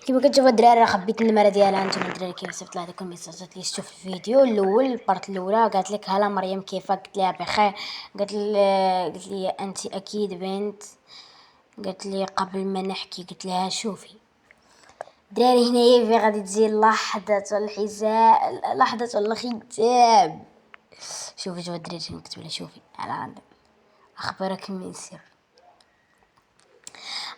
كيما كتشوفوا الدراري راه خبيت النمره ديالها. نتوما الدراري كيف صيفط لها لكم ميساجات لي شفتو في الفيديو الاول البارت الاولى. قالت لك هلا مريم كيفك؟ قلت لها بخير. قالت لي انت اكيد بنت. قالت لي قبل ما نحكي قلت لها شوفي دراري هنايا في غادي تجي لحظة الحساب لحظة الختام. شوفي جوا الدراري شنو كتب لها. شوفي على عندك اخبارك من سر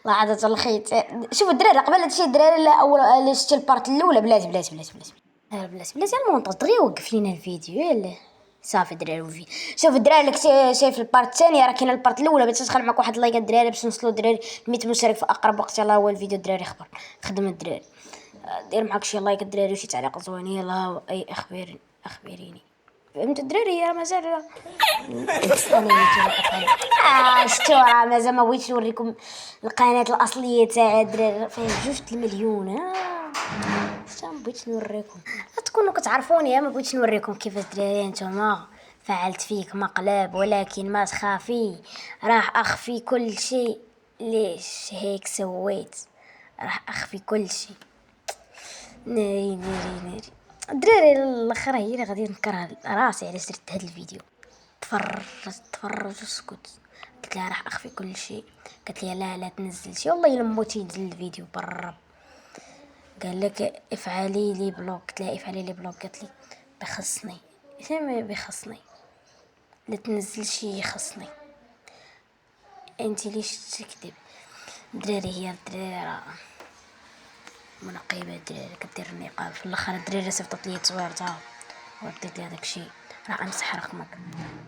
لحظة الختام. شوفوا الدراري قبل هادشي الدراري لا اول شتي البارت الاولى بلاتي المونطاج دغيا وقف لينا الفيديو يلا صافي دراري. شوف الدراري اللي شايف البارت الثاني راه كاين البارت الاولى باش تدخل معك واحد اللايك الدراري باش نوصلوا الدراري 100 مشترك في اقرب وقت. يلاه هو الفيديو الدراري خبر خدم الدراري دير معاك شي لايك الدراري وشي تعليق زوين. يلاه اي اخبريني فهمت الدراري راه مازال شتو راه مازال ما بغيتش نوريكم القناه الاصليه تاع الدراري فيها 2 مليون. ما بغيتش نوريكم تكونوا كتعرفوني. ما بغيتش نوريكم كيف الدراري نتوما فعلت فيك مقلب ولكن ما تخافي راح اخفي كل شيء. ليش هيك سويت؟ راح اخفي كل شيء. ناري الدراري الاخر هي اللي غادي نكره راسي على درت هذا الفيديو. تفرج واسكت. قلت لها راح اخفي كل شيء. قالت لي لا تنزل شي والله الا موتي نزل الفيديو بالرب. قال لك افعلي لي بلوك. قلت لها افعلي لي بلوك. قالت لي بخصني. ما بخصني لا تنزل شي يخصني. انت ليش تكذب دراري؟ هي الدراري راه منقبه الدراري كدير النقاب في الاخر. الدراري صيفطت لي تصويرتها ورديت لي داكشي. راح امسح رقمك.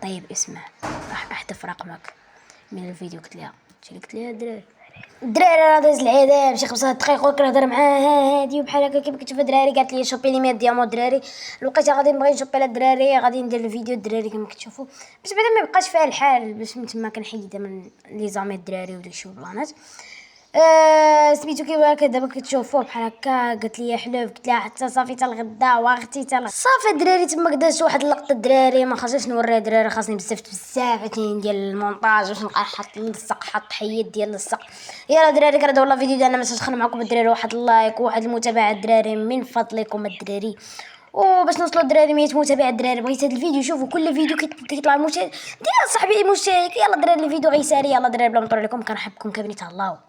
طيب اسمع راح احذف رقمك من الفيديو. قلت لها الدراري راه داز العذاب شي 5 دقائق وكنهضر معاها هادي وبحال هكا كيف كتشوف الدراري. قالت لي شوبي لي 100 ديامون الدراري. لقيتها غادي نبغي نشوبي على الدراري غادي ندير الفيديو الدراري كما كتشوفوا باش بعدا ما يبقاش فيها الحال باش من تما كنحيدها من لي زامي الدراري وداك الشيء والبلانات. سميتو كيما هكا دابا كتشوفوه بحال هكا. قالت لي حلوف. قلت لها حتى صافي حتى الغدا واختي حتى صافي الدراري تما دازت واحد اللقطه الدراري ما خرجتش نوريها الدراري. خاصني بزاف ديال المونتاج باش نبقى نحط نلصق حط حيد ديال اللصق. يلا دراري كنهضروا والله الفيديو ديالنا ما تسخن معكم الدراري. واحد اللايك وواحد المتابعه الدراري من فضلكم الدراري. وباش نوصلوا الدراري 100 متابع الدراري. بغيت هذا الفيديو شوفوا كل فيديو كيطلع مشاهد ديال صاحبي مشترك. يلا دراري الفيديو غيساري. يلا دراري بلا ما نطول عليكم كنحبكم كبنيت الله.